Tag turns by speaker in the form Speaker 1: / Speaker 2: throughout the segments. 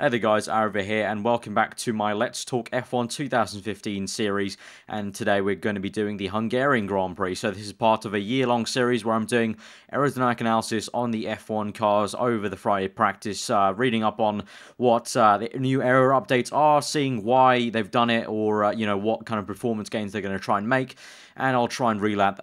Speaker 1: Hey there guys, aarava here and welcome back to my Let's Talk F1 2015 series, and today we're going to be doing the Hungarian Grand Prix. So this is part of a year-long series where I'm doing aerodynamic analysis on the F1 cars over the Friday practice, reading up on what the new aero updates are, seeing why they've done it, or what kind of performance gains they're going to try and make, and I'll try and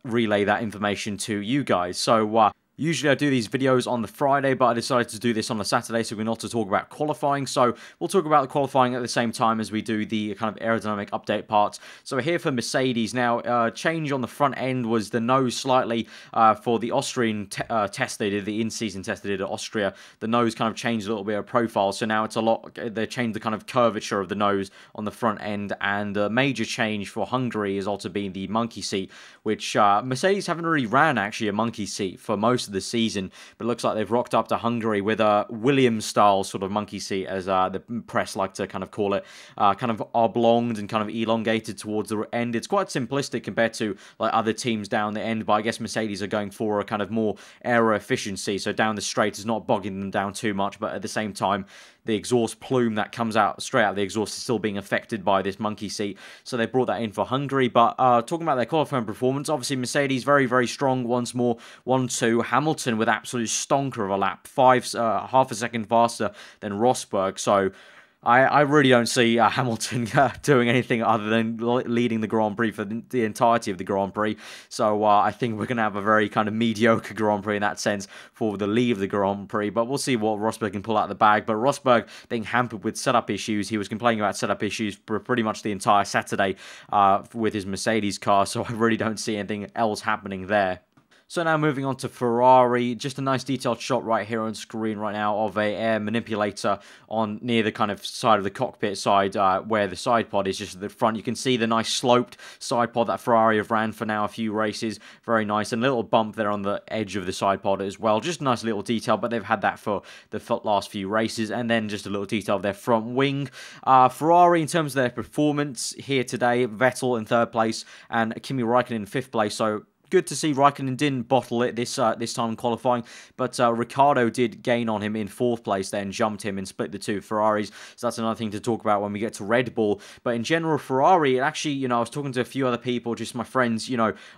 Speaker 1: relay that information to you guys. So usually I do these videos on the Friday, but I decided to do this on the Saturday so we're not to talk about qualifying. So we'll talk about the qualifying at the same time as we do the kind of aerodynamic update parts. So we're here for Mercedes. Now, change on the front end was the nose slightly for the Austrian test they did, the in-season test they did at Austria. The nose kind of changed a little bit of profile, so now it's a lot, they changed the kind of curvature of the nose on the front end, and the major change for Hungary is also being the monkey seat, which Mercedes haven't really ran actually a monkey seat for most of the season, but it looks like they've rocked up to Hungary with a Williams-style sort of monkey seat, as the press like to kind of call it, kind of oblonged and kind of elongated towards the end. It's quite simplistic compared to like other teams down the end, but I guess Mercedes are going for a kind of more aero efficiency, so down the straight is not bogging them down too much, but at the same time the exhaust plume that comes out straight out of the exhaust is still being affected by this monkey seat, so they brought that in for Hungary. But talking about their qualifying performance, obviously Mercedes very, very strong once more. 1-2, Hamilton with absolute stonker of a lap, half a second faster than Rosberg, so I really don't see Hamilton doing anything other than leading the Grand Prix for the entirety of the Grand Prix. So I think we're going to have a very kind of mediocre Grand Prix in that sense for the lead of the Grand Prix. But we'll see what Rosberg can pull out of the bag. But Rosberg being hampered with setup issues. He was complaining about setup issues for pretty much the entire Saturday with his Mercedes car. So I really don't see anything else happening there. So now moving on to Ferrari, just a nice detailed shot right here on screen right now of a air manipulator on near the kind of side of the cockpit side where the side pod is just at the front. You can see the nice sloped side pod that Ferrari have ran for now a few races. Very nice, and a little bump there on the edge of the side pod as well. Just a nice little detail, but they've had that for the last few races. And then just a little detail of their front wing. Ferrari, in terms of their performance here today, Vettel in 3rd place and Kimi Räikkönen in 5th place. So good to see Raikkonen didn't bottle it this time in qualifying, but Ricciardo did gain on him in 4th place, then jumped him and split the two Ferraris. So that's another thing to talk about when we get to Red Bull. But in general, Ferrari, it actually, I was talking to a few other people, just my friends,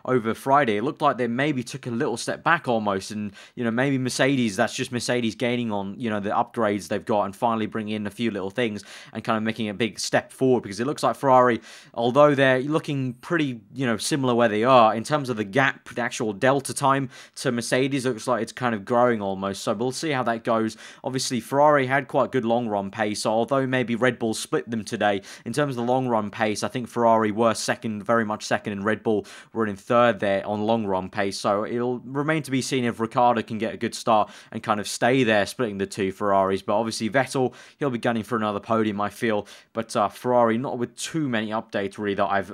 Speaker 1: over Friday. It looked like they maybe took a little step back almost, and maybe Mercedes, that's just Mercedes gaining on the upgrades they've got and finally bringing in a few little things and kind of making a big step forward, because it looks like Ferrari, although they're looking pretty similar where they are in terms of the gap, the actual delta time to Mercedes, looks like it's kind of growing almost, so we'll see how that goes. Obviously Ferrari had quite good long run pace, so although maybe Red Bull split them today, in terms of the long run pace, I think Ferrari were second, very much second, and Red Bull were in 3rd there on long run pace, so it'll remain to be seen if Ricciardo can get a good start and kind of stay there splitting the two Ferraris. But obviously Vettel, he'll be gunning for another podium, I feel, but Ferrari not with too many updates really that I've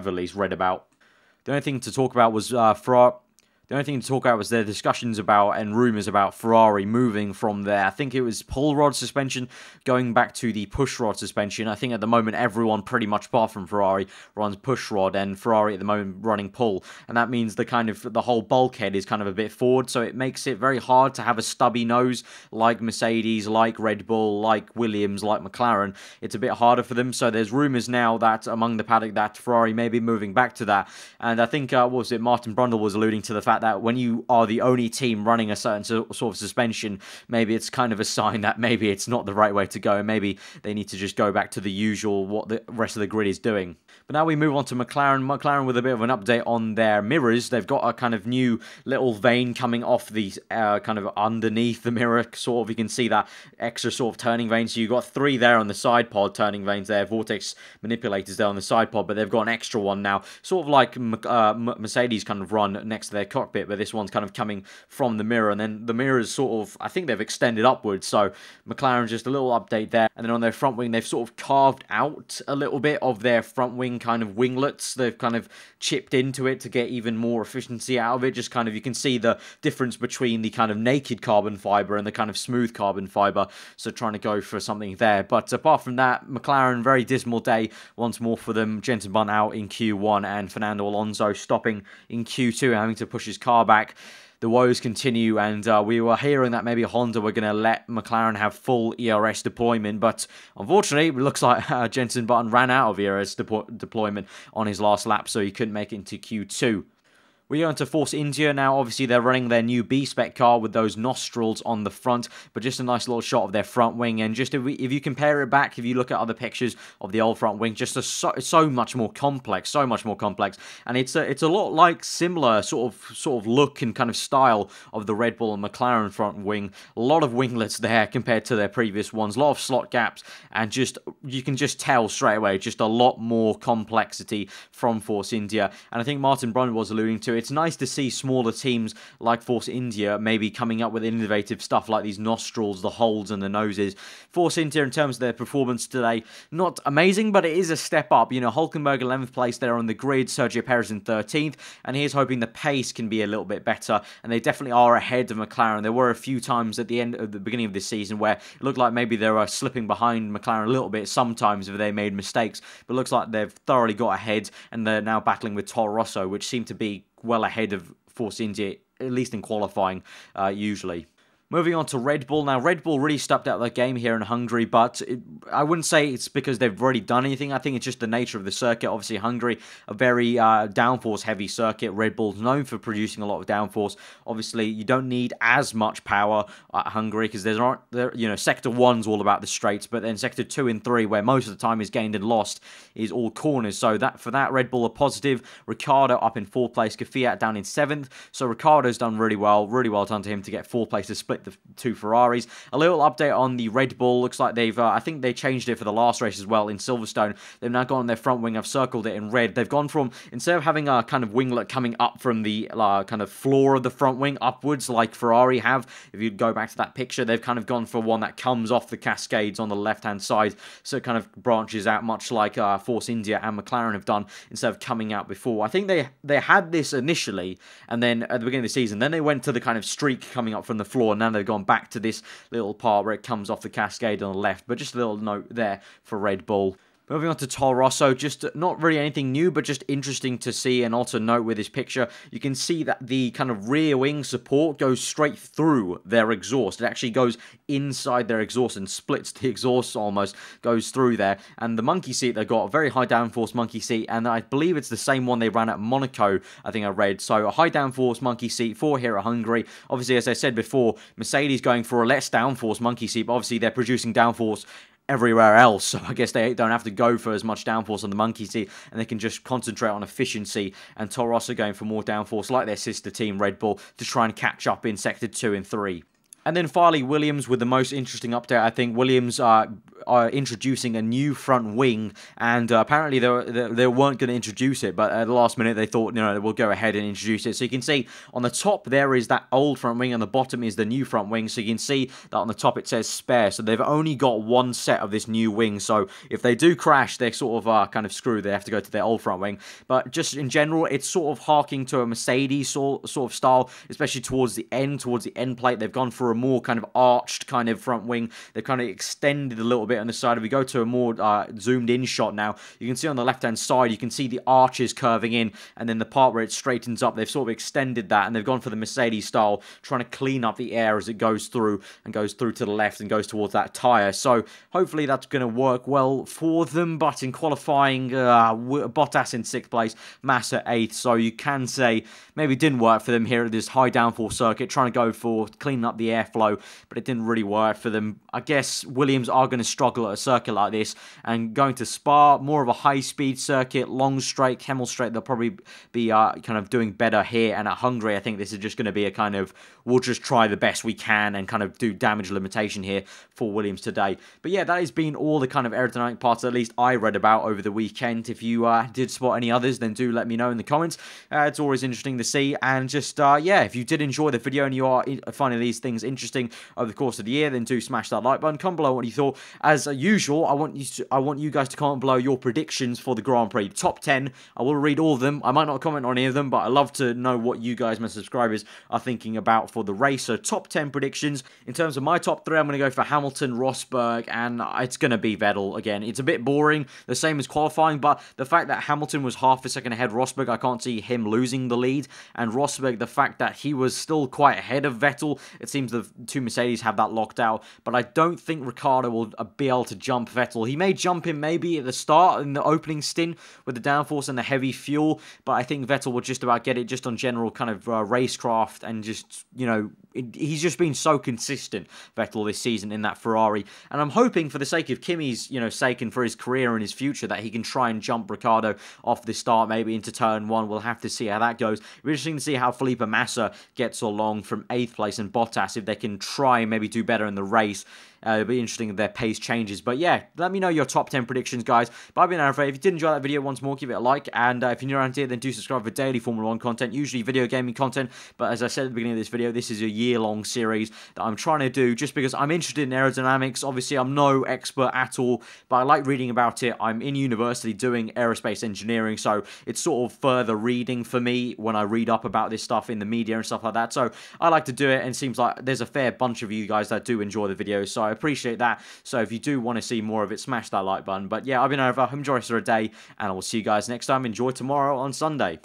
Speaker 1: at least read about. The only thing to talk about was The only thing to talk about was their discussions about and rumours about Ferrari moving from there. I think it was pull rod suspension going back to the push rod suspension. I think at the moment everyone pretty much apart from Ferrari runs push rod, and Ferrari at the moment running pull. And that means the whole bulkhead is kind of a bit forward, so it makes it very hard to have a stubby nose like Mercedes, like Red Bull, like Williams, like McLaren. It's a bit harder for them. So there's rumours now that among the paddock that Ferrari may be moving back to that. And I think, what was it, Martin Brundle was alluding to the fact that when you are the only team running a certain sort of suspension, maybe it's kind of a sign that maybe it's not the right way to go, and maybe they need to just go back to the usual, what the rest of the grid is doing. But now we move on to McLaren. McLaren with a bit of an update on their mirrors. They've got a kind of new little vein coming off the kind of underneath the mirror, sort of. You can see that extra sort of turning vein. So you've got 3 there on the side pod, turning veins there, vortex manipulators there on the side pod, but they've got an extra one now, sort of like Mercedes kind of run next to their cockpit, but this one's kind of coming from the mirror, and then the mirror is sort of, I think they've extended upwards, so McLaren just a little update there. And then on their front wing, they've sort of carved out a little bit of their front wing kind of winglets. They've kind of chipped into it to get even more efficiency out of it. Just kind of, you can see the difference between the kind of naked carbon fiber and the kind of smooth carbon fiber, so trying to go for something there. But apart from that, McLaren, very dismal day once more for them. Jenson Button out in Q1 and Fernando Alonso stopping in Q2, having to push his car back. the woes continue, and we were hearing that maybe Honda were going to let McLaren have full ERS deployment, but unfortunately, it looks like Jenson Button ran out of ERS deployment on his last lap, so he couldn't make it into Q2. We go into Force India now. Obviously, they're running their new B-Spec car with those nostrils on the front, but just a nice little shot of their front wing. And just if you compare it back, if you look at other pictures of the old front wing, just so much more complex, and it's a lot like similar sort of look and kind of style of the Red Bull and McLaren front wing. A lot of winglets there compared to their previous ones, a lot of slot gaps, and just you can just tell straight away just a lot more complexity from Force India. And I think Martin Brundle was alluding to, it's nice to see smaller teams like Force India maybe coming up with innovative stuff like these nostrils, the holes and the noses. Force India, in terms of their performance today, not amazing, but it is a step up. You know, Hulkenberg 11th place there on the grid, Sergio Perez in 13th, and he's hoping the pace can be a little bit better, and they definitely are ahead of McLaren. There were a few times at the beginning of this season where it looked like maybe they were slipping behind McLaren a little bit sometimes if they made mistakes, but it looks like they've thoroughly got ahead, and they're now battling with Toro Rosso, which seem to be well ahead of Force India, at least in qualifying, usually. Moving on to Red Bull. Now, Red Bull really stepped out their game here in Hungary, but I wouldn't say it's because they've already done anything. I think it's just the nature of the circuit. Obviously, Hungary, a very downforce-heavy circuit. Red Bull's known for producing a lot of downforce. Obviously, you don't need as much power at Hungary because Sector 1's all about the straights, but then Sector 2 and 3, where most of the time is gained and lost, is all corners. So for that, Red Bull are positive. Ricciardo up in 4th place, Kvyat down in 7th. So Ricciardo's done really well done to him to get 4th place to split the two Ferraris. A little update on the Red Bull. Looks like they've, I think they changed it for the last race as well in Silverstone. They've now gone on their front wing. I've circled it in red. They've gone from, instead of having a kind of winglet coming up from the kind of floor of the front wing upwards like Ferrari have, if you go back to that picture, they've kind of gone for one that comes off the cascades on the left-hand side, so it kind of branches out much like Force India and McLaren have done instead of coming out before. I think they had this initially, and then at the beginning of the season, then they went to the kind of streak coming up from the floor, and now they've gone back to this little part where it comes off the cascade on the left. But just a little note there for Red Bull. Moving on to Toro Rosso, just not really anything new, but just interesting to see. And also note with this picture, you can see that the kind of rear wing support goes straight through their exhaust. It actually goes inside their exhaust and splits the exhaust almost, goes through there. And the monkey seat, they've got a very high downforce monkey seat, and I believe it's the same one they ran at Monaco, I think I read. So a high downforce monkey seat for here at Hungary. Obviously, as I said before, Mercedes going for a less downforce monkey seat, but obviously they're producing downforce everywhere else, so I guess they don't have to go for as much downforce on the monkey seat, and they can just concentrate on efficiency. And Toro Rosso going for more downforce like their sister team Red Bull to try and catch up in Sector 2 and 3. And then finally, Williams with the most interesting update. I think Williams are introducing a new front wing, and apparently they weren't going to introduce it, but at the last minute they thought, we'll go ahead and introduce it. So you can see on the top there is that old front wing, on the bottom is the new front wing. So you can see that on the top it says spare. So they've only got one set of this new wing. So if they do crash, they're sort of kind of screwed. They have to go to their old front wing. But just in general, it's sort of harking to a Mercedes sort of style, especially towards the end plate. They've gone for a more kind of arched kind of front wing. They've kind of extended a little bit on the side. If we go to a more zoomed in shot now, you can see on the left hand side, you can see the arches curving in, and then the part where it straightens up, they've sort of extended that, and they've gone for the Mercedes style, trying to clean up the air as it goes through to the left and goes towards that tyre. So hopefully that's going to work well for them. But in qualifying, Bottas in 6th place, Massa 8th, so you can say maybe it didn't work for them here at this high downforce circuit, trying to go for cleaning up the airflow, but it didn't really work for them. I guess Williams are going to struggle at a circuit like this, and going to Spa, more of a high-speed circuit, long straight, Kemmel straight, they'll probably be kind of doing better here. And at Hungary, I think this is just going to be a kind of, we'll just try the best we can and kind of do damage limitation here for Williams today. But yeah, that has been all the kind of aerodynamic parts at least I read about over the weekend. If you did spot any others, then do let me know in the comments. It's always interesting to see. And just, yeah, if you did enjoy the video and you are finding these things interesting over the course of the year, then do smash that like button. Comment below what you thought. As usual, I want you guys to comment below your predictions for the Grand Prix. Top 10, I will read all of them. I might not comment on any of them, but I love to know what you guys, my subscribers, are thinking about for the race. So top 10 predictions. In terms of my top 3, I'm going to go for Hamilton, Rosberg, and it's going to be Vettel again. It's a bit boring, the same as qualifying, but the fact that Hamilton was half a second ahead Rosberg, I can't see him losing the lead. And Rosberg, the fact that he was still quite ahead of Vettel, it seems the two Mercedes have that locked out, but I don't think Ricciardo will be able to jump Vettel. He may jump him maybe at the start in the opening stint with the downforce and the heavy fuel, but I think Vettel will just about get it just on general kind of racecraft and just, you know, he's just been so consistent, Vettel, this season in that Ferrari. And I'm hoping for the sake of Kimi's, you know, sake and for his career and his future that he can try and jump Ricciardo off the start, maybe into turn 1. We'll have to see how that goes. We're interesting to see how Felipe Massa gets along from 8th place and Bottas, if they can try and maybe do better in the race. It'll be interesting if their pace changes. But yeah, let me know your top 10 predictions, guys. But I've been aarava. If you did enjoy that video once more, give it a like. And if you're new around here, then do subscribe for daily Formula 1 content, usually video gaming content. But as I said at the beginning of this video, this is a year-long series that I'm trying to do just because I'm interested in aerodynamics. Obviously, I'm no expert at all, but I like reading about it. I'm in university doing aerospace engineering, so it's sort of further reading for me when I read up about this stuff in the media and stuff like that. So I like to do it, and it seems like there's a fair bunch of you guys that do enjoy the videos, so I appreciate that. So if you do want to see more of it, smash that like button. But yeah, I've been aarava. Enjoy the rest of the day, and I will see you guys next time. Enjoy tomorrow on Sunday.